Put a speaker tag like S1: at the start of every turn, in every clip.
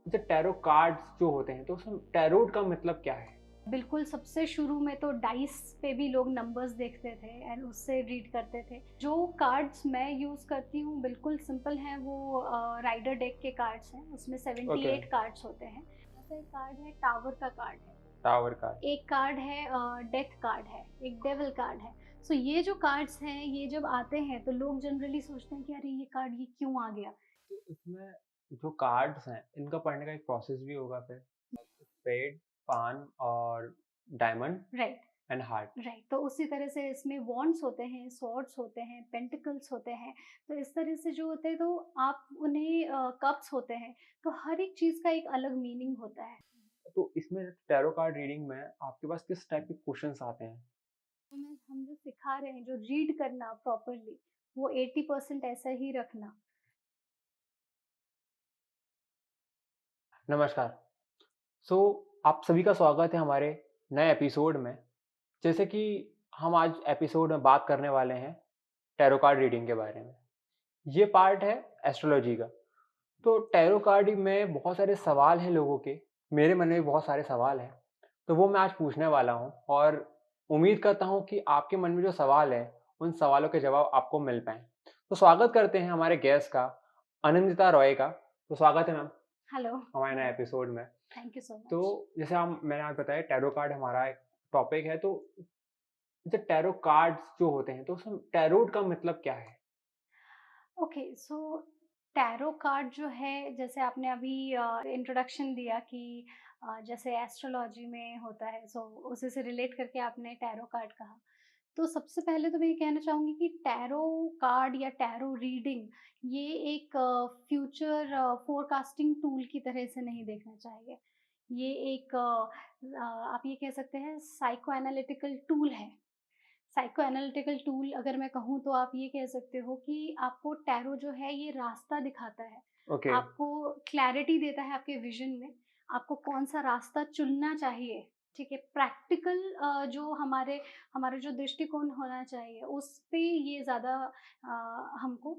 S1: जैसे tarot cards जो होते हैं तो उसमें टैरोट का मतलब क्या है?
S2: बिल्कुल, सबसे शुरू में तो डाइस पे भी लोग नंबर्स देखते थे एंड उससे रीड करते थे। जो कार्ड्स मैं यूज़ करती हूँ बिल्कुल सिंपल हैं, वो राइडर डेक के कार्ड्स हैं। उसमें
S1: ओके।
S2: 78 कार्ड्स होते हैं। जैसे एक कार्ड है, टावर का कार्ड है।
S1: Tower card.
S2: एक कार्ड है, डेथ कार्ड है, एक डेविल कार्ड है। सो ये जो कार्ड्स हैं, ये जब आते हैं तो लोग जनरली सोचते हैं कि अरे ये कार्ड ये क्यों आ गया?
S1: तो इसमें जो कार्ड्स हैं इनका पढ़ने का एक प्रोसेस भी होगा फिर? स्पेड, पान और diamond
S2: right.
S1: And heart.
S2: Right, तो उसी तरह से इसमें वॉन्ड्स होते हैं, स्वॉर्ड्स होते हैं, पेंटिकल्स होते हैं। तो इस तरह से जो होते हैं, तो आप उन्हें कप्स होते हैं। तो हर एक चीज़ का एक अलग मीनिंग होता है।
S1: तो इसमें टैरो कार्ड रीडिंग में आपके पास किस टाइप के क्वेश्चंस आते हैं?
S2: तो मैं हम जो सिखा रहे हैं, जो रीड करना प्रॉपरली, वो 80% ऐसा ही रखना।
S1: नमस्कार। सो आप सभी का स्वागत है हमारे नए एपिसोड में। जैसे कि हम आज एपिसोड में बात करने वाले हैं टैरो कार्ड रीडिंग के बारे में। ये पार्ट है एस्ट्रोलॉजी का। तो टैरो कार्ड में बहुत सारे सवाल हैं लोगों के, मेरे मन में भी बहुत सारे सवाल हैं। तो वो मैं आज पूछने वाला हूँ और उम्मीद करता हूँ कि आपके मन में जो सवाल है, उन सवालों के जवाब आपको मिल पाएँ। तो स्वागत करते हैं हमारे गेस्ट का, अनंदिता रॉय का। तो स्वागत है मैम
S2: हेलो।
S1: हमारे नए एपिसोड में।
S2: थैंक यू सो
S1: तो
S2: मच।
S1: जैसे हम मैंने आज बताया टैरो कार्ड हमारा एक टॉपिक है, तो जैसे टैरो कार्ड्स जो होते हैं तो उसमें टैरोट का मतलब क्या है?
S2: ओके, सो टैरो कार्ड जो है, जैसे आपने अभी इंट्रोडक्शन दिया कि जैसे एस्ट्रोलॉजी में होता है, सो उसी से रिलेट करके आपने टैरो कार्ड कहा। तो सबसे पहले तो मैं ये कहना चाहूँगी कि टैरो कार्ड या टैरो रीडिंग, ये एक फ्यूचर फोरकास्टिंग टूल की तरह से नहीं देखना चाहिए। ये एक आप ये कह सकते हैं साइको एनालिटिकल टूल है। साइको एनालिटिकल टूल अगर मैं कहूँ, तो आप ये कह सकते हो कि आपको टैरो जो है ये रास्ता दिखाता है।
S1: ओके।
S2: आपको क्लैरिटी देता है आपके विज़न में, आपको कौन-सा रास्ता चुनना चाहिए, ठीक है? प्रैक्टिकल जो हमारा जो दृष्टिकोण होना चाहिए, उस पे ये ज़्यादा हमको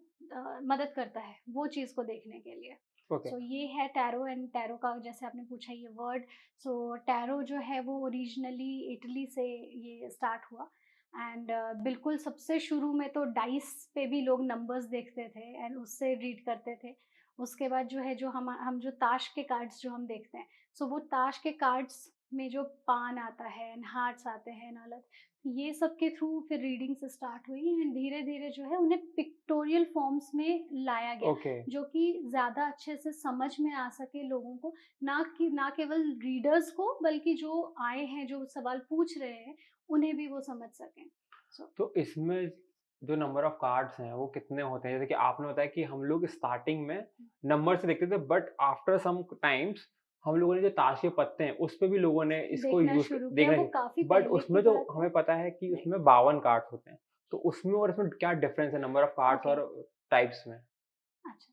S2: मदद करता है, वो चीज़ को देखने के लिए।
S1: ओके।
S2: सो ये है टैरो, एंड टैरो का जैसे आपने पूछा ये वर्ड, सो टैरो जो है वो ओरिजिनली इटली से ये स्टार्ट हुआ। एंड बिल्कुल सबसे शुरू में तो डाइस पे भी लोग नंबर्स देखते थे एंड उससे रीड करते थे। उसके बाद जो है, जो हम जो ताश के कार्ड्स जो हम देखते हैं, सो वो ताश के कार्ड्स में जो पान आता है एंड हार्ट्स आते हैं एंड ऑल, ये सब के थ्रू फिर रीडिंग्स स्टार्ट हुई एंड धीरे-धीरे जो है उन्हें पिक्टोरियल फॉर्म्स में लाया गया,
S1: ओके।
S2: जो कि ज़्यादा अच्छे से समझ में आ सके लोगों को, ना केवल रीडर्स को, बल्कि जो आए हैं, जो सवाल पूछ रहे हैं, उन्हें भी वो समझ सकें। सो
S1: तो इसमें जो नंबर ऑफ कार्ड्स हैं वो कितने होते हैं? जैसे कि आपने बताया कि हम लोग स्टार्टिंग में नंबर से देखते थे, बट आफ्टर सम टाइम्स हम लोगों ने जो ताश के पत्ते हैं उस पे भी लोगों ने इसको
S2: देखना
S1: यूज़
S2: शुरू किया,
S1: देखना
S2: वो
S1: चाहिए।
S2: काफ़ी
S1: बट
S2: पहले की
S1: उसमें जो
S2: बात है।
S1: हमें पता है कि
S2: राइट,
S1: उसमें 52 कार्ड्स होते हैं। तो उसमें और इसमें क्या डिफरेंस है नंबर ऑफ कार्ड्स
S2: ओके,
S1: और टाइप्स में?
S2: अच्छा।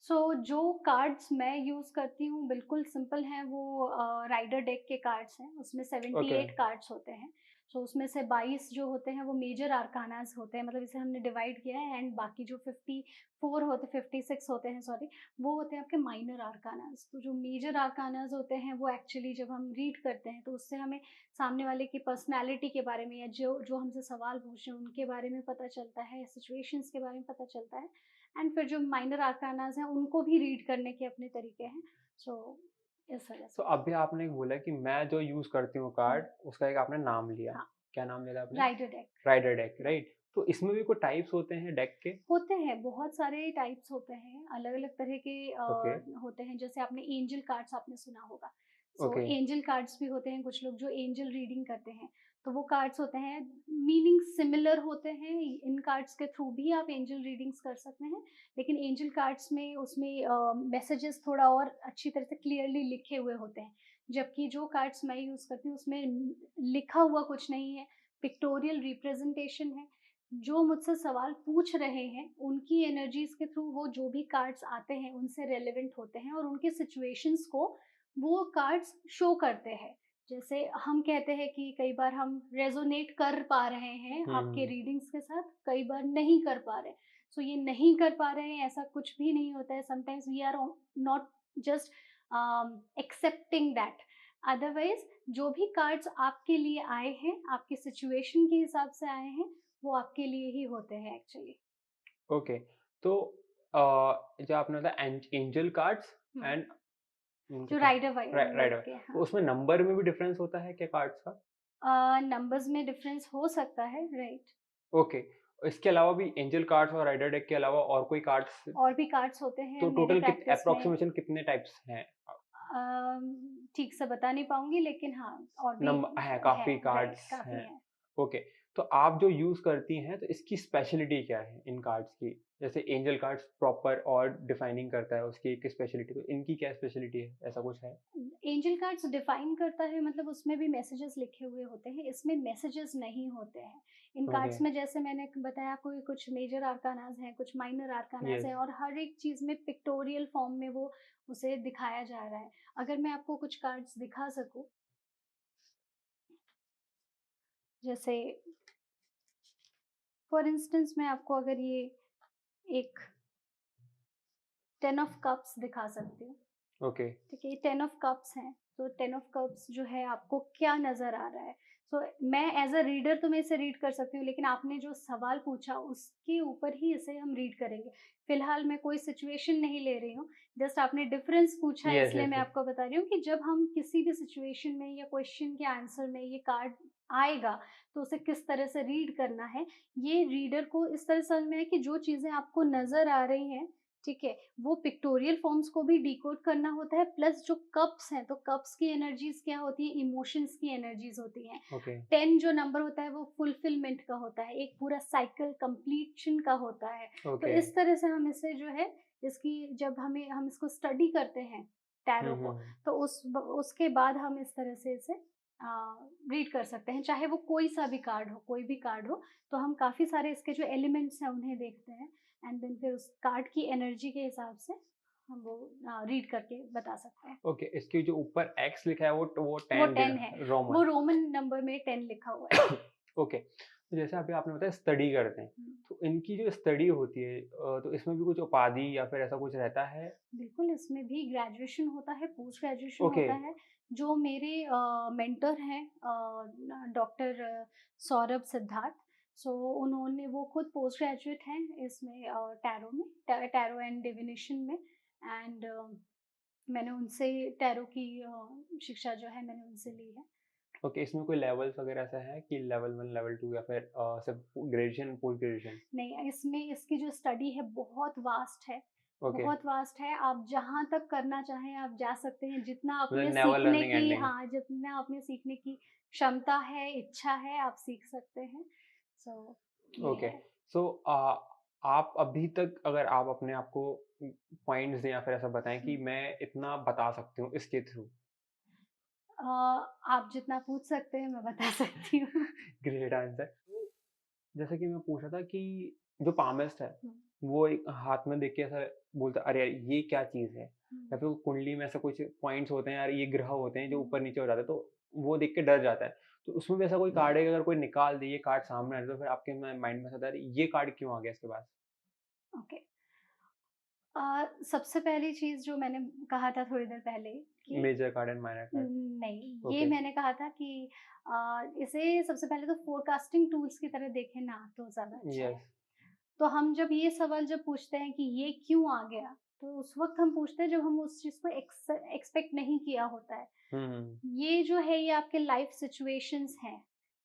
S2: सो जो कार्ड्स मैं यूज़ करती हूँ बिल्कुल सिंपल हैं, वो राइडर डेक के कार्ड्स हैं। उसमें
S1: ओके।
S2: 78 कार्ड्स होते हैं। सो उसमें से 22 जो होते हैं वो मेजर आर्कानास होते हैं, मतलब इसे हमने डिवाइड किया है, एंड बाकी जो 54 होते 56 होते हैं, सॉरी, वो होते हैं आपके माइनर आर्कानास। तो जो मेजर आर्कानास होते हैं वो एक्चुअली जब हम रीड करते हैं, तो उससे हमें सामने वाले की पर्सनैलिटी के बारे में, या जो जो हमसे सवाल पूछ रहे हैं उनके बारे में पता चलता है, सिचुएशंस के बारे में पता चलता है। एंड फिर जो माइनर आर्कानास हैं उनको भी रीड करने के अपने तरीके हैं। सो इस वजह
S1: तो
S2: से।
S1: अभी आपने एक बोला कि मैं जो यूज़ करती हूँ कार्ड, उसका एक आपने नाम लिया।
S2: हाँ,
S1: क्या नाम लिया था आपने?
S2: Rider deck.
S1: Rider deck, right? तो इसमें भी कोई टाइप्स होते हैं डेक के?
S2: होते हैं, बहुत सारे टाइप्स होते हैं, अलग-अलग तरह के
S1: ओके।
S2: होते हैं। जैसे आपने एंजल कार्ड्स आपने सुना होगा। So
S1: okay.
S2: एंजल कार्ड्स भी होते हैं, कुछ लोग जो एंजल रीडिंग करते हैं, तो वो कार्ड्स होते हैं, मीनिंग सिमिलर होते हैं। इन कार्ड्स के थ्रू भी आप एंजल रीडिंग्स कर सकते हैं, लेकिन एंजल कार्ड्स में उसमें मैसेजेस थोड़ा और अच्छी तरह से क्लियरली लिखे हुए होते हैं। जबकि जो कार्ड्स मैं यूज़ करती हूँ उसमें लिखा हुआ कुछ नहीं है, पिक्टोरियल रिप्रेजेंटेशन है। जो मुझसे सवाल पूछ रहे हैं, उनकी एनर्जीज़ के थ्रू वो जो भी कार्ड्स आते हैं, उनसे रिलेवेंट होते हैं और उनके सिचुएशंस को वो कार्ड्स शो करते हैं। जैसे हम कहते हैं कि कई बार हम रेज़ोनेट कर पा रहे हैं आपके
S1: हुँ।
S2: रीडिंग्स के साथ, कई बार नहीं कर पा रहे। सो ये नहीं कर पा रहे हैं, ऐसा कुछ भी नहीं होता है। Sometimes we are not just accepting that. Otherwise जो भी कार्ड्स आपके लिए आए हैं, आपकी सिचुएशन के हिसाब से आए हैं, वो आपके लिए ही होते हैं एक्चुअली।
S1: ओके। तो जो आपने बताया एंजल कार्ड्स एंड
S2: जो राइडर वाइड
S1: राइडर,
S2: के,
S1: तो
S2: हाँ।
S1: उसमें नंबर में भी डिफरेंस होता है क्या कार्ड्स का?
S2: नंबर्स में डिफरेंस हो सकता है, राइट।
S1: ओके। इसके अलावा भी एंजल कार्ड्स और राइडर डेक के अलावा और कोई कार्ड्स,
S2: और भी कार्ड्स होते हैं
S1: तो
S2: मेरे
S1: टोटल कित
S2: प्रैक्टिस में।
S1: एप्रोक्सीमेशन कितने टाइप्स हैं?
S2: ठीक से बता नहीं पाऊंगी, लेकिन हाँ, और भी
S1: नंबर है,
S2: है,
S1: काफ़ी
S2: राइट,
S1: कार्ड्स
S2: काफी
S1: हैं।
S2: है।
S1: ओके। तो आप जो यूज़ करती हैं, तो इसकी स्पेशलिटी क्या है इन कार्ड्स की? जैसे एंजल कार्ड्स प्रॉपर और डिफाइनिंग करता है उसकी एक स्पेशलिटी, तो इनकी क्या स्पेशलिटी है? ऐसा कुछ है?
S2: एंजल कार्ड्स डिफाइन करता है, मतलब उसमें भी मैसेजेस लिखे हुए होते हैं, इसमें मैसेजेस नहीं होते हैं। In
S1: okay.
S2: कार्ड्स में जैसे मैंने बताया, कोई कुछ मेजर आर्कानाज हैं, कुछ माइनर आर्कानाज
S1: यस।
S2: हैं, और हर एक चीज़ में पिक्टोरियल फॉर्म में वो उसे दिखाया जा रहा है। अगर मैं आपको कुछ कार्ड्स दिखा सकूं, जैसे फॉर इंस्टेंस मैं आपको अगर ये एक 10 ऑफ कप्स दिखा सकती हूँ।
S1: ओके।
S2: ठीक है, ये 10 ऑफ कप्स हैं, तो 10 ऑफ कप्स जो है आपको क्या नज़र आ रहा है? सो मैं एज़ अ रीडर तो मैं इसे रीड कर सकती हूँ, लेकिन आपने जो सवाल पूछा उसके ऊपर ही इसे हम रीड करेंगे। फ़िलहाल मैं कोई सिचुएशन नहीं ले रही हूँ, जस्ट आपने डिफ़रेंस पूछा
S1: यस,
S2: इसलिए
S1: यस,
S2: मैं
S1: यस।
S2: आपको बता रही हूँ कि जब हम किसी भी सिचुएशन में या क्वेश्चन के आंसर में ये कार्ड आएगा, तो उसे किस तरह से रीड करना है, ये रीडर को इस तरह समझ में आए कि जो चीज़ें आपको नज़र आ रही हैं, ठीक है, वो पिक्टोरियल फॉर्म्स को भी डिकोड करना होता है, प्लस जो कप्स हैं, तो कप्स की एनर्जीज क्या होती है, इमोशंस की एनर्जीज होती हैं।
S1: ओके।
S2: 10 जो नंबर होता है वो फुलफिलमेंट का होता है, एक पूरा साइकिल कंप्लीशन का होता है। तो
S1: ओके।
S2: इस तरह से हम इसे जो है, इसकी जब हम इसको स्टडी करते हैं टैरो को,
S1: हुँ।
S2: तो उसके बाद हम इस तरह से इसे रीड कर सकते हैं, चाहे वो कोई सा भी कार्ड हो, कोई भी कार्ड हो। तो हम काफ़ी सारे इसके जो एलिमेंट्स हैं उन्हें देखते हैं, एंड देन फिर उस कार्ड की एनर्जी के हिसाब से हम वो रीड करके बता सकते हैं।
S1: ओके, इसके जो ऊपर एक्स लिखा है वो
S2: वो
S1: 10
S2: 10 है, वो
S1: रोमन।
S2: रोमन नंबर में 10 लिखा हुआ है।
S1: ओके। तो जैसे अभी आपने बताया स्टडी करते हैं,
S2: हम्म,
S1: तो इनकी जो स्टडी होती है, तो इसमें भी कुछ उपाधि या फिर ऐसा कुछ रहता है?
S2: बिल्कुल, इसमें भी ग्रेजुएशन होता है, पोस्ट ग्रेजुएशन
S1: ओके।
S2: होता है। जो मेरे मेंटर हैं, डॉक्टर सौरभ सिद्धार्थ, सो उन्होंने, वो खुद पोस्ट ग्रेजुएट हैं इसमें, टैरो में, टैरो एंड डिविनेशन में। एंड मैंने उनसे टैरो की शिक्षा जो है मैंने उनसे ली है।
S1: ओके, इसमें कोई लेवल्स वगैरह ऐसा है कि लेवल 1, लेवल 2 या फिर सिर्फ ग्रेजुएशन, पोस्ट ग्रेजुएशन?
S2: नहीं, इसमें इसकी जो स्टडी है बहुत वास्ट है,
S1: ओके।
S2: बहुत वास्ट है। आप जहाँ तक करना चाहें आप जा सकते हैं, जितना आप
S1: मतलब
S2: में
S1: नेवर
S2: सीखने
S1: लर्निंग
S2: की,
S1: एंडिंग।
S2: हाँ, जितना आप में सीखने की क्षमता है, इच्छा है, आप सीख सकते हैं। सो ये
S1: ओके।
S2: है।
S1: सो आप अभी तक अगर आप अपने आप को पॉइंट्स दें या फिर ऐसा बताएँ कि
S2: हुँ।
S1: मैं इतना बता सकती हूँ इसके थ्रू।
S2: आप जितना पूछ सकते हैं मैं बता सकती हूँ।
S1: Great answer. तो जैसे कि मैं पूछ रहा था कि जो पामिस्ट है,
S2: हुँ,
S1: वो एक हाथ में देख के ऐसा बोलता है, अरे यार ये क्या चीज़ है? या
S2: हुँ,
S1: फिर वो कुंडली में ऐसा कुछ पॉइंट्स होते हैं, यार ये ग्रह होते हैं जो
S2: हुँ।
S1: ऊपर-नीचे हो जाते हैं, तो वो देख के डर जाता है। तो उसमें भी ऐसा कोई कार्ड है कि अगर कोई निकाल दे, ये कार्ड सामने आ जाए, तो फिर आपके माइंड में ऐसा आता है, अरे ये कार्ड क्यों आ गया इसके पास?
S2: ओके। सबसे पहली चीज़ जो मैंने कहा था थोड़ी देर पहले कि
S1: major card and minor card.
S2: नहीं, ये
S1: ओके।
S2: मैंने कहा था कि इसे सबसे पहले तो फोरकास्टिंग टूल्स की तरह देखें ना, तो ज़्यादा अच्छा है।
S1: यस।
S2: तो हम जब ये सवाल जब पूछते हैं कि ये क्यों आ गया, तो उस वक़्त हम पूछते हैं जब हम उस चीज़ को एक्सपेक्ट नहीं किया होता है।
S1: हुँ।
S2: ये जो है, ये आपके लाइफ़ सिचुएशंस हैं,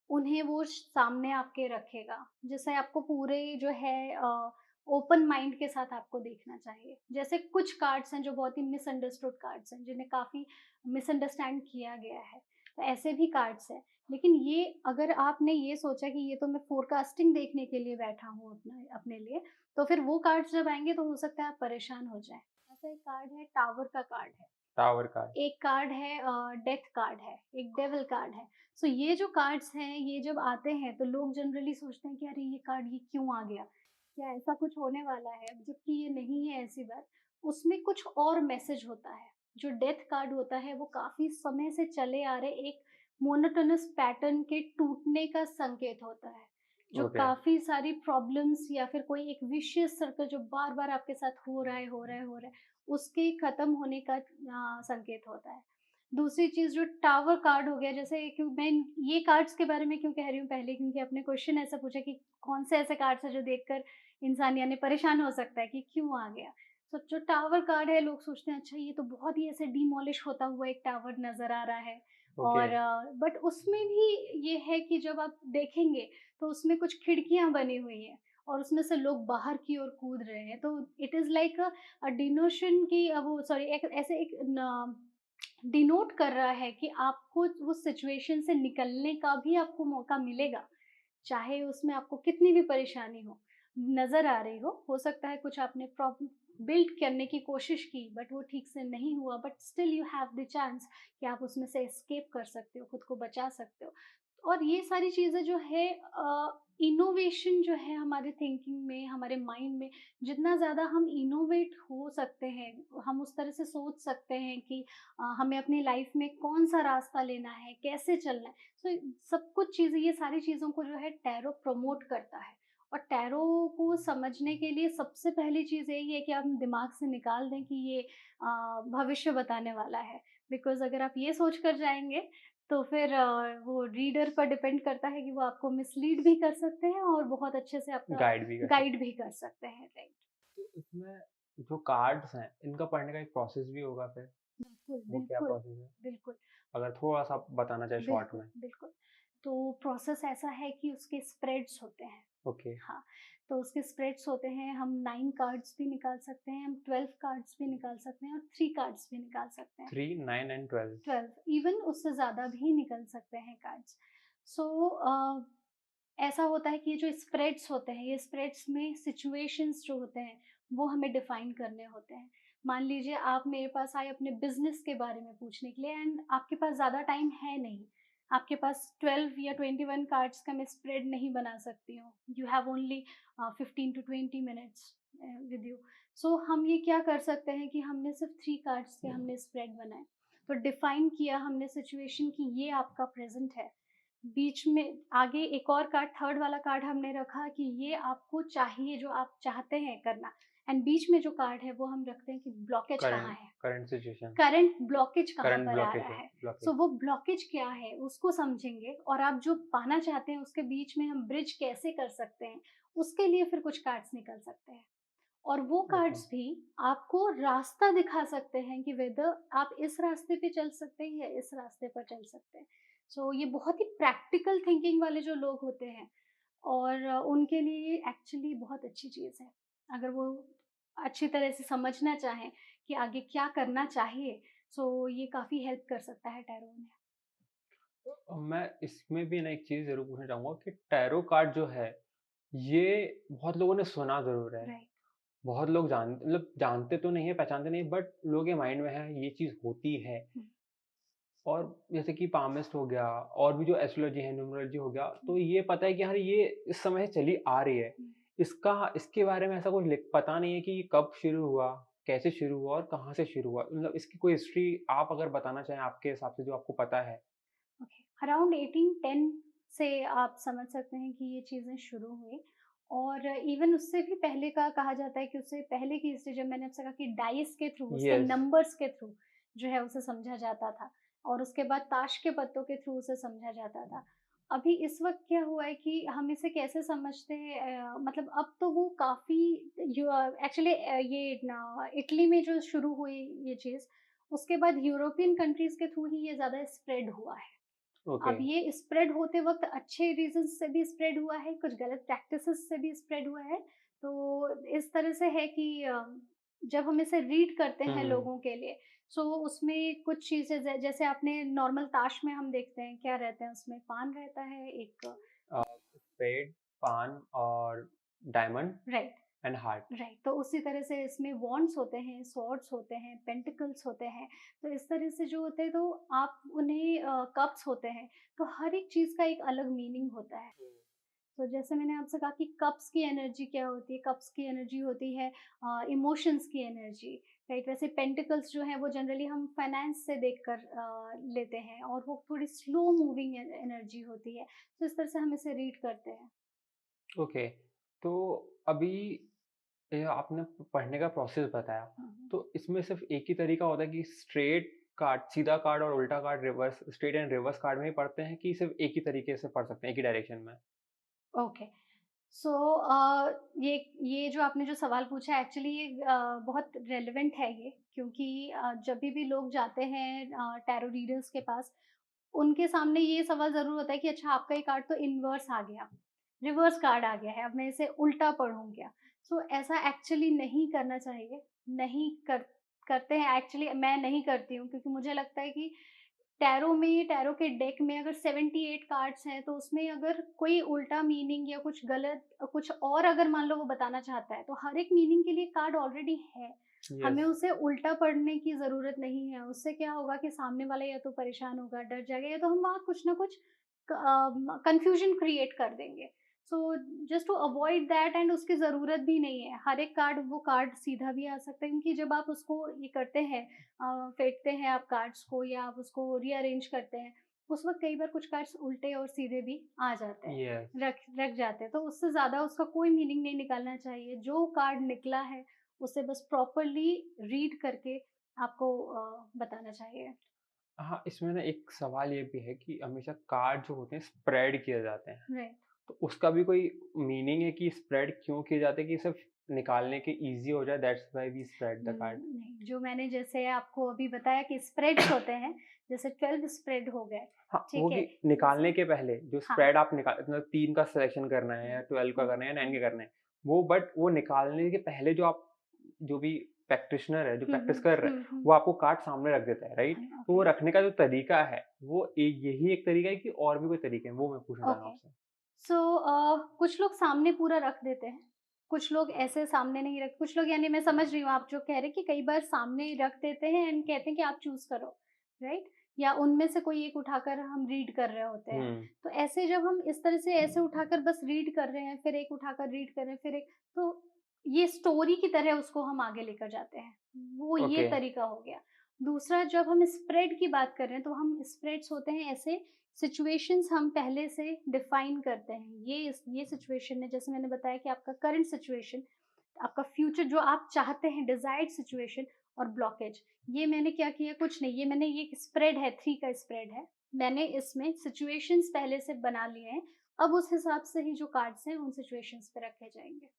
S2: उन्हें वो सामने आपके रखेगा। जैसे आपको पूरे जो है ओपन माइंड के साथ आपको देखना चाहिए। जैसे कुछ कार्ड्स हैं जो बहुत ही मिसअंडरस्टूड कार्ड्स हैं, जिन्हें काफ़ी मिसअंडरस्टैंड किया गया है। तो ऐसे भी कार्ड्स हैं। लेकिन ये, अगर आपने ये सोचा कि ये तो मैं फ़ोरकास्टिंग देखने के लिए बैठा हूँ अपने लिए, तो फिर वो कार्ड्स जब आएँगे तो हो सकता है आप परेशान हो जाएँ। ऐसा एक कार्ड है, टावर का कार्ड है।
S1: Tower card.
S2: एक कार्ड है, डेथ कार्ड है, एक डेविल कार्ड है। सो ये जो कार्ड्स हैं, ये जब आते हैं तो लोग जनरली सोचते हैं कि अरे ये कार्ड ये क्यों आ गया? क्या ऐसा कुछ होने वाला है? जबकि ये नहीं है ऐसी बात। उसमें कुछ और मैसेज होता है। जो डेथ कार्ड होता है वो काफ़ी समय से चले आ रहे एक मोनोटोनस पैटर्न के टूटने का संकेत होता है। जो
S1: ओके।
S2: काफ़ी सारी प्रॉब्लम्स या फिर कोई एक विशियस सर्कल जो बार-बार आपके साथ हो रहा है, हो रहा है, हो रहा है, उसके खत्म होने का संकेत होता है। दूसरी चीज़ जो टावर कार्ड हो गया, जैसे क्यों मैं ये कार्ड्स के बारे में क्यों कह रही हूँ पहले, क्योंकि आपने क्वेश्चन ऐसा पूछा कि कौन से ऐसे कार्ड्स हैं जो देखकर इंसान यानी परेशान हो सकता है कि क्यों आ गया। तो जो टावर कार्ड है, लोग सोचते हैं अच्छा ये तो बहुत ही ऐसे डिमोलिश होता हुआ एक टावर नज़र आ रहा है।
S1: ओके,
S2: और बट उसमें भी ये है कि जब आप देखेंगे तो उसमें कुछ खिड़कियाँ बनी हुई हैं और उसमें से लोग बाहर की ओर कूद रहे हैं। तो इट इज़ लाइक डिनोशन की वो सॉरी एक ऐसे एक न डिनोट कर रहा है कि आपको उस सिचुएशन से निकलने का भी आपको मौका मिलेगा। चाहे उसमें आपको कितनी भी परेशानी हो, नज़र आ रही हो सकता है कुछ आपने बिल्ड करने की कोशिश की बट वो ठीक से नहीं हुआ, but still you have the chance कि आप उसमें से एस्केप कर सकते हो, खुद को बचा सकते हो। और ये सारी चीज़ें जो है इनोवेशन जो है हमारे थिंकिंग में, हमारे माइंड में, जितना ज़्यादा हम इनोवेट हो सकते हैं, हम उस तरह से सोच सकते हैं कि हमें अपनी लाइफ में कौन-सा रास्ता लेना है, कैसे चलना है। सो सब कुछ चीज़ें, ये सारी चीज़ों को जो है टैरो प्रमोट करता है। और टैरो को समझने के लिए सबसे पहली चीज़ यही है कि आप दिमाग से निकाल दें कि ये भविष्य बताने वाला है। बिकॉज़ अगर आप ये सोच कर जाएँगे तो फिर वो रीडर पर डिपेंड करता है कि वो आपको मिसलीड भी कर सकते हैं और बहुत अच्छे से आपका
S1: गाइड भी कर
S2: गाइड
S1: सकते
S2: भी कर सकते हैं, राइट।
S1: हैं। तो इसमें जो कार्ड्स हैं, इनका पढ़ने का एक प्रोसेस भी होगा फिर?
S2: बिल्कुल,
S1: वो क्या
S2: बिल्कुल,
S1: प्रोसेस है?
S2: बिल्कुल।
S1: अगर थोड़ा-सा आप बताना चाहें शॉर्ट
S2: बिल्कुल,
S1: में।
S2: बिल्कुल। तो प्रोसेस ऐसा है कि उसके स्प्रेड्स होते हैं।
S1: ओके,
S2: हाँ, तो उसके स्प्रेड्स होते हैं, हम 9 कार्ड्स भी निकाल सकते हैं, हम 12 कार्ड्स भी निकाल सकते हैं और 3 कार्ड्स भी निकाल सकते हैं।
S1: 3, 9 एंड 12।
S2: 12 इवन उससे ज़्यादा भी निकल सकते हैं कार्ड्स। सो ऐसा होता है कि ये जो स्प्रेड्स होते हैं, ये स्प्रेड्स में सिचुएशंस जो होते हैं, वो हमें डिफाइन करने होते हैं। मान लीजिए आप मेरे पास आए अपने बिज़नेस के बारे में पूछने के लिए एंड आपके पास ज़्यादा टाइम है नहीं। आपके पास 12 या 21 कार्ड्स का मैं स्प्रेड नहीं बना सकती हूँ। You have only 15 to 20 minutes with you. So हम ये क्या कर सकते हैं कि हमने सिर्फ 3 कार्ड्स के हमने स्प्रेड बनाए। तो डिफाइन किया हमने सिचुएशन कि ये आपका प्रेज़ेंट है। बीच में आगे एक और कार्ड, थर्ड वाला कार्ड हमने रखा कि ये आपको चाहिए, जो आप चाहते हैं करना। एंड बीच में जो कार्ड है वो हम रखते हैं कि ब्लॉकेज कहाँ
S1: करंट
S2: है,
S1: करंट सिचुएशन,
S2: करंट ब्लॉकेज कहाँ
S1: करंट
S2: पर आ
S1: ब्लॉकेज
S2: रहा
S1: है,
S2: है।
S1: ब्लॉकेज।
S2: सो वो ब्लॉकेज क्या है उसको समझेंगे और आप जो पाना चाहते हैं उसके बीच में हम ब्रिज कैसे कर सकते हैं, उसके लिए फिर कुछ कार्ड्स निकल सकते हैं। और वो
S1: ओके,
S2: कार्ड्स भी आपको रास्ता दिखा सकते हैं कि वेदर आप इस रास्ते पे चल सकते हैं या इस रास्ते पर चल सकते हैं। सो ये बहुत ही प्रैक्टिकल थिंकिंग वाले जो लोग होते हैं और उनके लिए ये एक्चुअली बहुत अच्छी चीज़ है। अगर वो अच्छी तरह से समझना चाहें कि आगे क्या करना चाहिए, सो ये काफ़ी हेल्प कर सकता है टैरो में।
S1: मैं इसमें भी ना एक चीज़ ज़रूर पूछना चाहूँगा कि टैरो कार्ड जो है, ये बहुत लोगों ने सुना ज़रूर है।
S2: राइट।
S1: बहुत लोग मतलब जानते तो नहीं है, पहचानते नहीं, बट लोगों के माइंड में है ये चीज़ होती है।
S2: हुँ,
S1: और जैसे कि पामिस्ट हो गया और भी जो एस्ट्रोलॉजी है, न्यूमरोलॉजी हो गया,
S2: हुँ,
S1: तो ये पता है कि हाँ, ये इस समय से चली आ रही है।
S2: हुँ।
S1: इसके बारे में ऐसा कुछ पता नहीं है कि ये कब शुरू हुआ, कैसे शुरू हुआ और कहाँ से शुरू हुआ? मतलब इसकी कोई हिस्ट्री आप अगर बताना चाहें आपके हिसाब से जो आपको पता है?
S2: ओके, अराउंड 1810 से आप समझ सकते हैं कि ये चीज़ें शुरू हुई। और इवन उससे भी पहले का कहा जाता है कि उससे पहले की हिस्ट्री, जब मैंने आपसे कहा कि डाइस के थ्रू, उसके
S1: यस,
S2: नंबर्स के थ्रू जो है उसे समझा जाता था और उसके बाद ताश के पत्तों के थ्रू उसे समझा जाता था। अभी इस वक्त क्या हुआ है कि हम इसे कैसे समझते हैं, मतलब अब तो वो काफ़ी एक्चुअली ये इटली में जो शुरू हुई ये चीज़, उसके बाद यूरोपियन कंट्रीज़ के थ्रू ही ये ज़्यादा स्प्रेड हुआ है।
S1: ओके,
S2: अब ये स्प्रेड होते वक़्त अच्छे रीज़न्स से भी स्प्रेड हुआ है, कुछ गलत प्रैक्टिसेस से भी स्प्रेड हुआ है। तो इस तरह से है कि जब हम इसे रीड करते
S1: हुँ,
S2: हैं
S1: हुँ।
S2: लोगों के लिए, सो उसमें कुछ चीज़ें जैसे आपने नॉर्मल ताश में हम देखते हैं क्या रहता है उसमें, पान रहता है एक।
S1: स्पेड, पान और diamond
S2: right.
S1: And heart.
S2: Right, तो उसी तरह से इसमें वॉन्ड्स होते हैं, सॉर्ड्स होते हैं, पेंटिकल्स होते हैं। तो इस तरह से जो होते हैं तो आप उन्हें कप्स होते हैं, तो हर एक चीज़ का एक अलग मीनिंग होता है। तो जैसे मैंने आपसे कहा कि कप्स की एनर्जी क्या होती है, कप्स की एनर्जी होती है इमोशंस की एनर्जी, राइट। वैसे पेंटिकल्स जो हैं वो जनरली हम फाइनेंस से देखकर लेते हैं और वो थोड़ी स्लो मूविंग एनर्जी होती है। तो इस तरह से हम इसे रीड करते हैं।
S1: ओके, तो अभी ये आपने पढ़ने का प्रोसेस बताया,
S2: हम्म।
S1: तो इसमें सिर्फ एक ही तरीका होता है कि स्ट्रेट कार्ड, सीधा कार्ड और उल्टा card, reverse, straight and reverse card में ही पढ़ते हैं, कि सिर्फ एक ही तरीके से पढ़ सकते हैं, एक ही डायरेक्शन में?
S2: ओके। सो ये जो आपने जो सवाल पूछा एक्चुअली ये बहुत रेलेवेंट है ये, क्योंकि जब भी लोग जाते हैं टैरो रीडर्स के पास, उनके सामने ये सवाल ज़रूर होता है कि अच्छा आपका ये कार्ड तो इन्वर्स आ गया, रिवर्स कार्ड आ गया है, अब मैं इसे उल्टा पढ़ूँ क्या? सो ऐसा एक्चुअली नहीं करना चाहिए, नहीं कर करते हैं एक्चुअली, मैं नहीं करती हूँ क्योंकि मुझे लगता है कि टैरो के डेक में अगर 78 कार्ड्स हैं, तो उसमें अगर कोई उल्टा मीनिंग या कुछ गलत कुछ और अगर मान लो वो बताना चाहता है, तो हर एक मीनिंग के लिए कार्ड ऑलरेडी है। हमें
S1: यस।
S2: उसे उल्टा पढ़ने की ज़रूरत नहीं है, उससे क्या होगा कि सामने वाला या तो परेशान होगा, डर जाएगा, या तो हम वहाँ कुछ ना कुछ कन्फ्यूजन क्रिएट कर देंगे। So just to avoid that, and उसकी ज़रूरत भी नहीं है। हर एक कार्ड, वो कार्ड सीधा भी आ सकता है, क्योंकि जब आप उसको ये करते हैं, फेंकते हैं आप कार्ड्स को या आप उसको रीअरेंज करते हैं, उस वक़्त कई बार कुछ कार्ड्स उल्टे और सीधे भी आ जाते हैं,
S1: यस।
S2: रख रख जाते हैं। तो उससे ज़्यादा उसका कोई मीनिंग नहीं निकालना चाहिए। जो कार्ड निकला है, उसे बस प्रॉपर्ली रीड करके आपको बताना चाहिए।
S1: हाँ, इसमें ना एक सवाल ये भी है कि हमेशा कार्ड जो होते हैं स्प्रेड किए जाते हैं,
S2: राइट।
S1: तो उसका भी कोई मीनिंग है कि स्प्रेड क्यों किए जाते हैं, कि सिर्फ निकालने के ईज़ी हो जाए, that's why we spread the card?
S2: नहीं, जो मैंने जैसे आपको अभी बताया कि स्प्रेड्स होते हैं, जैसे 12 स्प्रेड हो गए,
S1: हाँ, वो
S2: ठीक है?
S1: कि
S2: जैसे
S1: निकालने के पहले जो
S2: हाँ।
S1: स्प्रेड आप निकाल, मतलब 3 का सिलेक्शन करना है या 12 का
S2: हुँ,
S1: करना है या 9
S2: हुँ,
S1: का करना है, वो बट वो निकालने के पहले जो आप, जो भी प्रैक्टिशनर है, जो
S2: हुँ,
S1: प्रैक्टिस
S2: हुँ,
S1: कर रहा है,
S2: हुँ, हुँ।
S1: वो आपको कार्ड सामने रख देता है, राइट? तो वो
S2: ओके,
S1: रखने का जो तरीका है, वो यही एक तरीका है कि और भी कोई तरीके हैं? वो मैं पूछना चाह रहा हूँ
S2: ओके।
S1: आपसे।
S2: सो कुछ लोग सामने पूरा रख देते हैं, कुछ लोग ऐसे सामने नहीं रख, कुछ लोग, यानी मैं समझ रही हूँ आप जो कह रहे हैं कि कई बार सामने रख देते हैं एंड कहते हैं कि आप चूज़ करो, राइट? या उनमें से कोई एक उठाकर हम रीड कर रहे होते हैं।
S1: हुँ,
S2: तो ऐसे जब हम इस तरह से ऐसे उठाकर बस रीड कर रहे हैं, फिर एक उठाकर रीड कर रहे हैं, फिर एक, तो ये स्टोरी की तरह उसको हम आगे लेकर जाते हैं। वो ये
S1: ओके,
S2: तरीका हो गया। दूसरा, जब हम स्प्रेड की बात कर रहे हैं, तो हम स्प्रेड्स होते हैं ऐसे सिचुएशंस हम पहले से डिफाइन करते हैं। ये सिचुएशन है, जैसे मैंने बताया कि आपका करंट सिचुएशन, आपका फ्यूचर जो आप चाहते हैं, डिजायर्ड सिचुएशन और ब्लॉकेज। ये मैंने क्या किया, कुछ नहीं, ये मैंने, ये स्प्रेड है, 3 का स्प्रेड है। मैंने इसमें सिचुएशंस पहले से बना लिए हैं। अब उस हिसाब से ही जो कार्ड्स हैं उन सिचुएशंस पे रखे जाएँगे।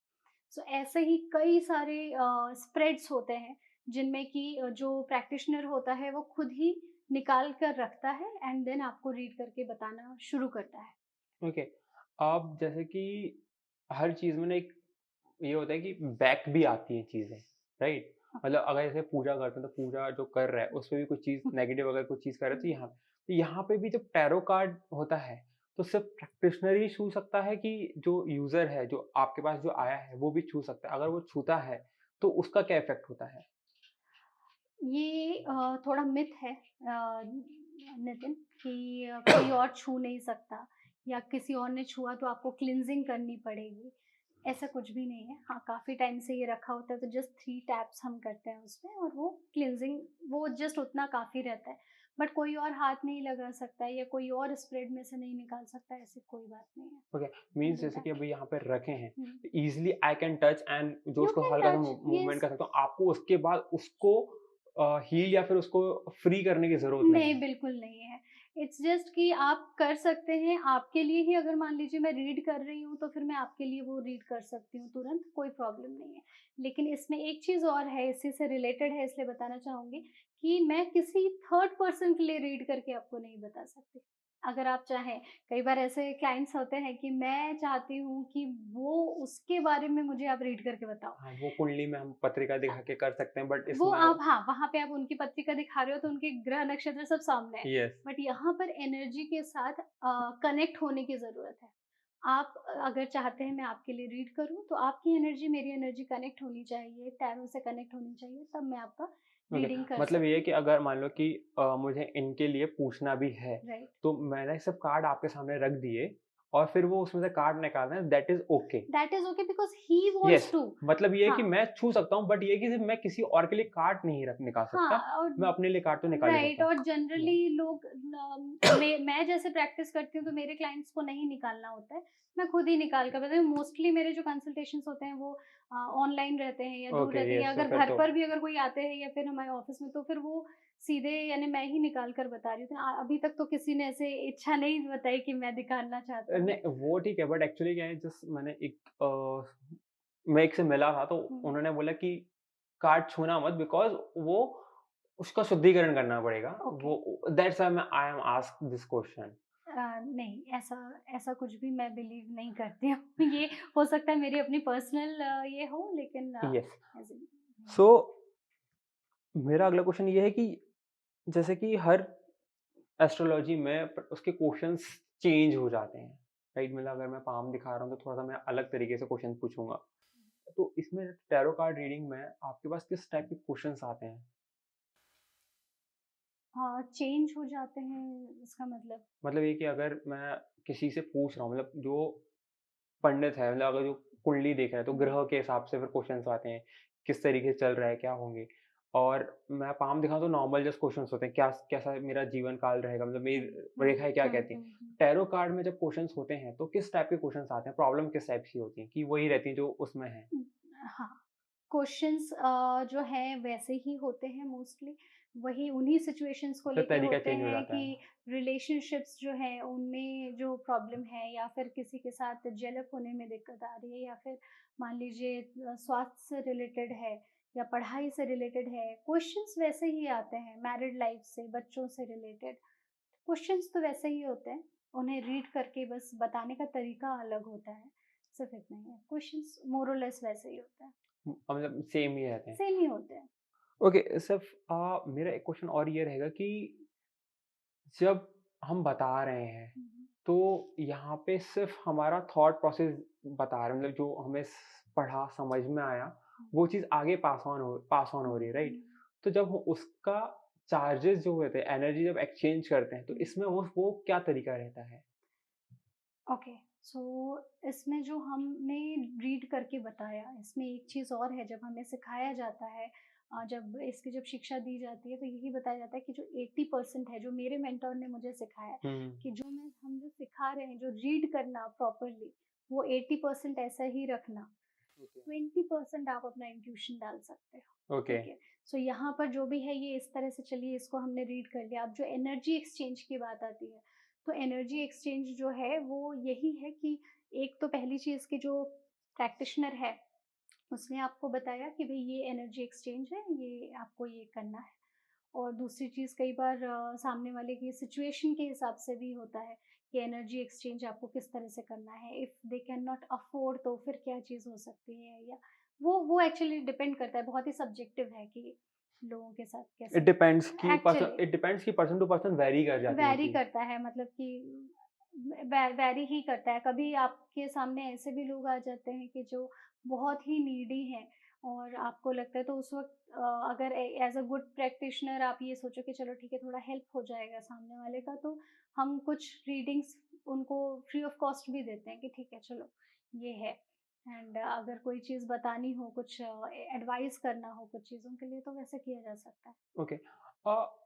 S2: सो ऐसे ही कई सारे स्प्रेड्स होते हैं, जिनमें कि जो प्रैक्टिशनर होता है वो खुद ही निकाल कर रखता है एंड देन आपको रीड करके बताना शुरू करता है।
S1: ओके। अब जैसे कि हर चीज़ में ना एक ये होता है कि बैक भी आती हैं चीज़ें, राइट?
S2: ओके।
S1: मतलब अगर जैसे पूजा करते हैं, तो पूजा जो कर रहा है, उसमें भी कुछ चीज़ नेगेटिव अगर कुछ चीज़ कर रहा है, तो यहाँ पे भी जब टैरो कार्ड होता है, तो सिर्फ़ प्रैक्टिशनर ही छू सकता है, कि जो यूज़र है, जो आपके पास जो आया है, वो भी छू सकता है? अगर वो छूता है, तो उसका क्या इफ़ेक्ट होता है?
S2: ये थोड़ा मिथ है नितिन, कि कोई और छू नहीं सकता या किसी और ने छुआ तो आपको क्लींजिंग करनी पड़ेगी। ऐसा कुछ भी नहीं है। हाँ, काफ़ी टाइम से ये रखा होता है, तो जस्ट 3 टैप्स हम करते हैं उसमें और वो क्लींजिंग, वो जस्ट उतना काफ़ी रहता है। बट कोई और हाथ नहीं लगा सकता है या कोई और स्प्रेड में से नहीं निकाल सकता, ऐसी कोई बात नहीं है।
S1: ओके, मीन्स
S2: 2
S1: जैसे कि
S2: टैप।
S1: अभी यहाँ पे रखे हैं,
S2: हुँ।
S1: तो easily I can touch and जो
S2: यू
S1: उसको
S2: कैन
S1: हल्का-सा
S2: टच,
S1: मूवमेंट
S2: येस।
S1: कर सकता हूँ, आपको उसके बाद उसको हील या फिर उसको फ्री करने की ज़रूरत नहीं
S2: नहीं,
S1: है।
S2: बिल्कुल नहीं है। इट्स जस्ट कि आप कर सकते हैं, आपके लिए ही, अगर मान लीजिए मैं रीड कर रही हूँ, तो फिर मैं आपके लिए वो रीड कर सकती हूँ तुरंत, कोई प्रॉब्लम नहीं है। लेकिन इसमें एक चीज़ और है, इसी से रिलेटेड है, इसलिए बताना चाहूँगी कि मैं किसी थर्ड पर्सन के लिए रीड करके आपको नहीं बता सकती। अगर आप चाहें, कई बार ऐसे क्लाइंट्स होते हैं कि मैं चाहती हूँ कि वो, उसके बारे में मुझे आप रीड करके बताओ।
S1: हाँ, वो कुंडली में हम पत्रिका
S2: अ,
S1: दिखा के कर सकते हैं, बट
S2: वो
S1: इसमें
S2: आप, हाँ, वहाँ पे आप उनकी पत्रिका दिखा रहे हो तो उनके ग्रह नक्षत्र सब सामने है।
S1: यस,
S2: बट यहाँ पर एनर्जी के साथ कनेक्ट होने की ज़रूरत है। आप अगर चाहते हैं मैं आपके लिए रीड करूँ, तो आपकी एनर्जी, मेरी एनर्जी कनेक्ट होनी चाहिए, टैरो से कनेक्ट होनी चाहिए, तब मैं आपका
S1: ओके।
S2: रीडिंग कर
S1: मतलब ये है
S2: सकती
S1: कि
S2: हूँ।
S1: अगर मान लो कि मुझे इनके लिए पूछना भी है,
S2: राइट।
S1: तो मैंने सब कार्ड आपके सामने रख दिए और फिर वो उसमें से कार्ड निकालना है, that is okay.
S2: That is okay because he
S1: yes,
S2: wants to.
S1: मतलब ये है कि
S2: हाँ
S1: मैं छू सकता हूँ, बट ये है कि सिर्फ मैं किसी और के लिए कार्ड नहीं निकाल सकता,
S2: हाँ और
S1: मैं अपने लिए कार्ड तो निकाल ही
S2: राइट,
S1: सकता
S2: और
S1: हूँ।
S2: जनरली लोग मैं जैसे प्रैक्टिस करती हूँ तो मेरे क्लाइंट्स को नहीं निकालना होता है, मैं खुद ही निकाल कर बताती हूँ। मोस्टली मेरे जो कंसल्टेशंस होते हैं वो ऑनलाइन रहते हैं या दूर
S1: ओके,
S2: रहते हैं, या
S1: यस, तो
S2: अगर
S1: फिर
S2: घर
S1: तो
S2: पर भी अगर कोई आते हैं या फिर हमारे ऑफिस में, तो फिर वो सीधे यानी मैं ही निकाल कर बता रही हूँ। अभी तक तो किसी ने ऐसे इच्छा नहीं बताई कि मैं निकालना चाहता हूँ।
S1: नहीं वो ठीक है, बट एक्चुअली क्या है, जस्ट मैंने मैं एक से मिला था, तो
S2: हम्म,
S1: उन्होंने बोला कि कार्ड छूना मत, बिकॉज़ वो उसका शुद्धिकरण करना पड़ेगा।
S2: ओके।
S1: वो that's why I am asked this question.
S2: नहीं, ऐसा ऐसा कुछ भी मैं बिलीव नहीं करती हूँ। ये हो सकता है मेरी अपनी पर्सनल ये हो, लेकिन
S1: यस।
S2: ऐसे
S1: सो मेरा अगला क्वेश्चन ये है कि जैसे कि हर एस्ट्रोलॉजी में उसके क्वेश्चंस चेंज हो जाते हैं, राइट? मतलब अगर मैं पाम दिखा रहा हूँ, तो थोड़ा-सा मैं अलग तरीके से क्वेश्चन पूछूँगा। तो इसमें टैरो कार्ड रीडिंग में आपके पास किस टाइप के क्वेश्चंस आते हैं?
S2: हाँ, चेंज हो जाते हैं इसका मतलब?
S1: मतलब ये कि अगर मैं किसी से पूछ रहा हूँ, मतलब जो पंडित है, मतलब अगर जो कुंडली देख रहा है, तो
S2: हुँ,
S1: ग्रह के हिसाब से फिर क्वेश्चंस आते हैं, किस तरीके से चल रहा है, क्या होंगे? और मैं पाम दिखाऊँ तो नॉर्मल जस्ट क्वेश्चंस होते हैं, क्या कैसा मेरा जीवन काल रहेगा, मतलब
S2: हुँ,
S1: मेरी
S2: हुँ,
S1: रेखाएँ क्या
S2: हुँ,
S1: कहती हैं?
S2: हुँ।
S1: टैरो कार्ड में जब क्वेश्चंस होते हैं, तो किस टाइप के क्वेश्चंस आते हैं? प्रॉब्लम किस टाइप की होती है कि वही रहती है जो उसमें है?
S2: हुँ, हाँ, क्वेश्चंस जो हैं वैसे ही होते हैं मोस्टली, वही उन्हीं सिचुएशंस को
S1: फिर
S2: लेके
S1: तरीका
S2: होते
S1: चेंज हो
S2: हैं
S1: जाता
S2: कि
S1: है।
S2: रिलेशनशिप्स जो हैं उनमें जो प्रॉब्लम है, या फिर किसी के साथ जेलफ होने में दिक्कत आ रही है, या फिर मान लीजिए स्वास्थ्य से रिलेटेड है या पढ़ाई से रिलेटेड है। क्वेश्चंस वैसे ही आते हैं, मैरिड लाइफ से, बच्चों से रिलेटेड। क्वेश्चंस तो वैसे ही होते हैं, उन्हें रीड करके बस बताने का तरीका अलग होता है, सिर्फ इतना ही है। क्वेश्चंस मोर और लेस वैसे ही होता है,
S1: मतलब सेम ही रहते हैं।
S2: सेम ही होते हैं।
S1: ओके, सिर्फ मेरा एक क्वेश्चन और ये रहेगा कि जब हम बता रहे हैं,
S2: हुँ,
S1: तो यहाँ पे सिर्फ़ हमारा थॉट प्रोसेस बता रहे हैं, मतलब जो हमें पढ़ा समझ में आया,
S2: हुँ,
S1: वो चीज़ आगे पास ऑन हो
S2: हुँ,
S1: रही है, राइट?
S2: हुँ,
S1: तो जब उसका चार्जेस जो होते हैं, एनर्जी जब एक्सचेंज करते हैं, तो
S2: हुँ।
S1: इसमें वो क्या तरीका रहता है?
S2: ओके, सो इसमें जो हमने रीड करके बताया, इसमें एक चीज़ और है, जब हमें सिखाया जाता है, जब इसकी जब शिक्षा दी जाती है, तो यही बताया जाता है कि जो 80% है, जो मेरे मेंटर ने मुझे सिखाया है,
S1: हुँ,
S2: कि हम जो सिखा रहे हैं, जो रीड करना प्रॉपरली, वो 80% ऐसा ही रखना,
S1: ओके,
S2: 20% आप अपना इंट्यूशन डाल सकते हो।
S1: ओके।
S2: ठीक है, सो यहाँ पर जो भी है ये इस तरह से चलिए, इसको हमने रीड कर लिया। अब जो एनर्जी एक्सचेंज की बात आती है, तो एनर्जी एक्सचेंज जो है वो यही है कि एक तो पहली चीज़ की जो प्रैक्टिशनर है, उसने आपको बताया कि भाई ये एनर्जी एक्सचेंज है, ये आपको ये करना है। और दूसरी चीज़, कई बार सामने वाले की सिचुएशन के हिसाब से भी होता है कि एनर्जी एक्सचेंज आपको किस तरह से करना है। If they can not afford, तो फिर क्या चीज़ हो सकती है, या वो एक्चुअली डिपेंड करता है, बहुत ही सब्जेक्टिव है कि लोगों के साथ कैसे एक्चुअली
S1: इट डिपेंड्स कि पर्सन टू पर्सन वैरी कर जाती हैं
S2: वैरी
S1: चीज़।
S2: करता है, मतलब कि वैरी ही करता है। कभी आपके सामने ऐसे भी लोग आ जाते हैं कि जो बहुत ही नीडी हैं, और आपको लगता है तो उस वक़्त अगर एज़ अ गुड प्रैक्टिशनर आप ये सोचो कि चलो ठीक है, थोड़ा हेल्प हो जाएगा सामने वाले का, तो हम कुछ रीडिंग्स उनको फ्री ऑफ कॉस्ट भी देते हैं कि ठीक है चलो, ये है। एंड अगर कोई चीज़ बतानी हो, कुछ एडवाइस करना हो कुछ चीज़ों के लिए, तो वैसे किया जा सकता है।
S1: ओके।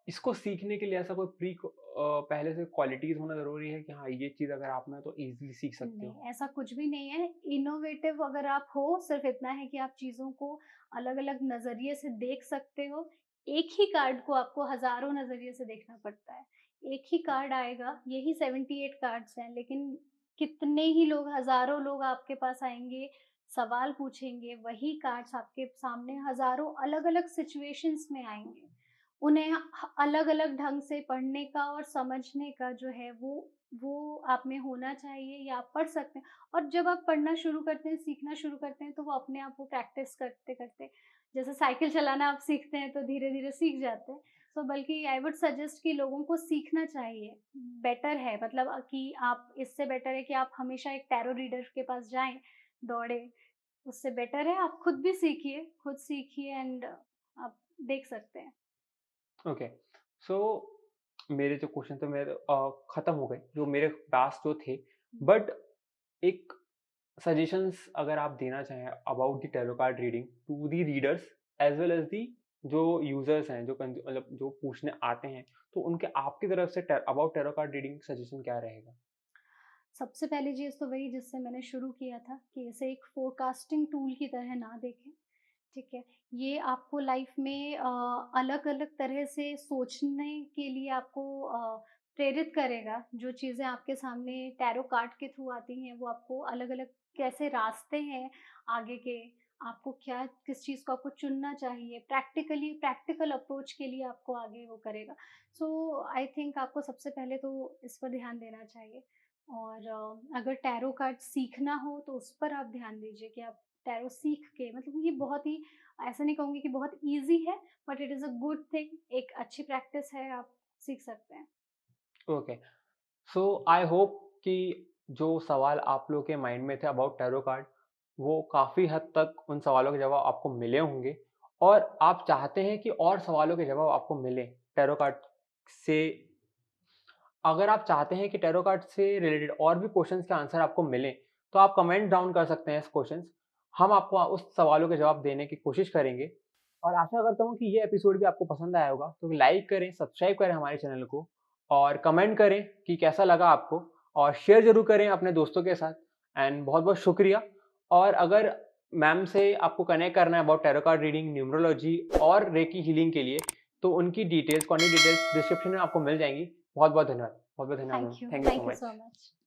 S1: इसको सीखने के लिए ऐसा कोई पहले से क्वालिटीज़ होना ज़रूरी है कि हाँ, ये चीज़ अगर आप में, तो ईज़िली सीख सकते
S2: नहीं,
S1: हो?
S2: ऐसा कुछ भी नहीं है। इनोवेटिव अगर आप हो, सिर्फ़ इतना है कि आप चीज़ों को अलग-अलग नज़रिए से देख सकते हो। एक ही कार्ड को आपको हज़ारों नज़रिए से देखना पड़ता है। एक ही कार्ड आएगा, यही 78 कार्ड्स हैं, लेकिन कितने ही लोग, हज़ारों लोग आपके पास आएँगे, सवाल पूछेंगे, वही कार्ड्स आपके सामने हज़ारों अलग-अलग सिचुएशंस में आएँगे। उन्हें अलग-अलग ढंग से पढ़ने का और समझने का जो है वो आप में होना चाहिए, या आप पढ़ सकते हैं। और जब आप पढ़ना शुरू करते हैं, सीखना शुरू करते हैं, तो वो अपने आप, वो प्रैक्टिस करते-करते, जैसे साइकिल चलाना आप सीखते हैं तो धीरे-धीरे सीख जाते हैं। सो बल्कि आई वुड सजेस्ट कि लोगों को सीखना चाहिए। बेटर है, मतलब कि आप, इससे बेटर है कि आप हमेशा एक टैरो रीडर के पास जाएँ, दौड़ें, उससे बेटर है आप खुद सीखिए एंड आप देख सकते हैं।
S1: ओके। सो मेरे जो क्वेश्चन थे मेरे खत्म हो गए, जो मेरे पास जो थे, बट एक सजेशंस अगर आप देना चाहें about the tarot card reading to the readers as well as the जो यूजर्स हैं, जो मतलब जो पूछने आते हैं, तो उनके आपकी तरफ say about tarot card reading suggestion क्या रहेगा?
S2: सबसे पहली चीज़ तो वही जिससे मैंने शुरू किया था कि इसे एक फोरकास्टिंग टूल की तरह ना देखें, ठीक है? ये आपको लाइफ में अलग-अलग तरह से सोचने के लिए आपको प्रेरित करेगा। जो चीज़ें आपके सामने टैरो कार्ड के थ्रू आती हैं, वो आपको अलग-अलग कैसे रास्ते हैं आगे के, आपको क्या किस चीज़ को आपको चुनना चाहिए, प्रैक्टिकल अप्रोच के लिए आपको आगे वो करेगा। सो आई थिंक आपको सबसे पहले तो इस पर ध्यान देना चाहिए। और अगर टैरो कार्ड सीखना हो तो उस पर आप ध्यान दीजिए कि आप टैरो सीख के, मतलब ये बहुत ही, ऐसा नहीं कहूँगी कि बहुत ईज़ी है, but it is a good thing, एक अच्छी प्रैक्टिस है, आप सीख सकते हैं।
S1: ओके, सो आई होप कि जो सवाल आप लोग के माइंड में थे अबाउट टैरो कार्ड, वो काफ़ी हद तक उन सवालों के जवाब आपको मिले होंगे और आप चाहते हैं कि और सवालों के जवाब आपको मिलें टैरो कार्ड से। अगर आप चाहते हैं कि टैरो कार्ड से रिलेटेड और भी क्वेश्चंस के आंसर आपको मिलें, तो आप कमेंट डाउन कर सकते हैं क्वेश्चंस। हम आपको उस सवालों के जवाब देने की कोशिश करेंगे और आशा करता हूँ कि ये एपिसोड भी आपको पसंद आया होगा। तो लाइक करें, सब्सक्राइब करें हमारे चैनल को और कमेंट करें कि कैसा लगा आपको और शेयर ज़रूर करें अपने दोस्तों के साथ। एंड बहुत-बहुत शुक्रिया। और अगर मैम से आपको कनेक्ट करना है about tarot card reading, numerology और रेकी हीलिंग के लिए, तो उनकी डिटेल्स, कॉन्टैक्ट डिटेल्स डिस्क्रिप्शन में आपको मिल जाएँगी। बहुत-बहुत धन्यवाद। बहुत-बहुत धन्यवाद ma'am. Thank you
S2: thank
S1: so
S2: you so
S1: much.
S2: Much.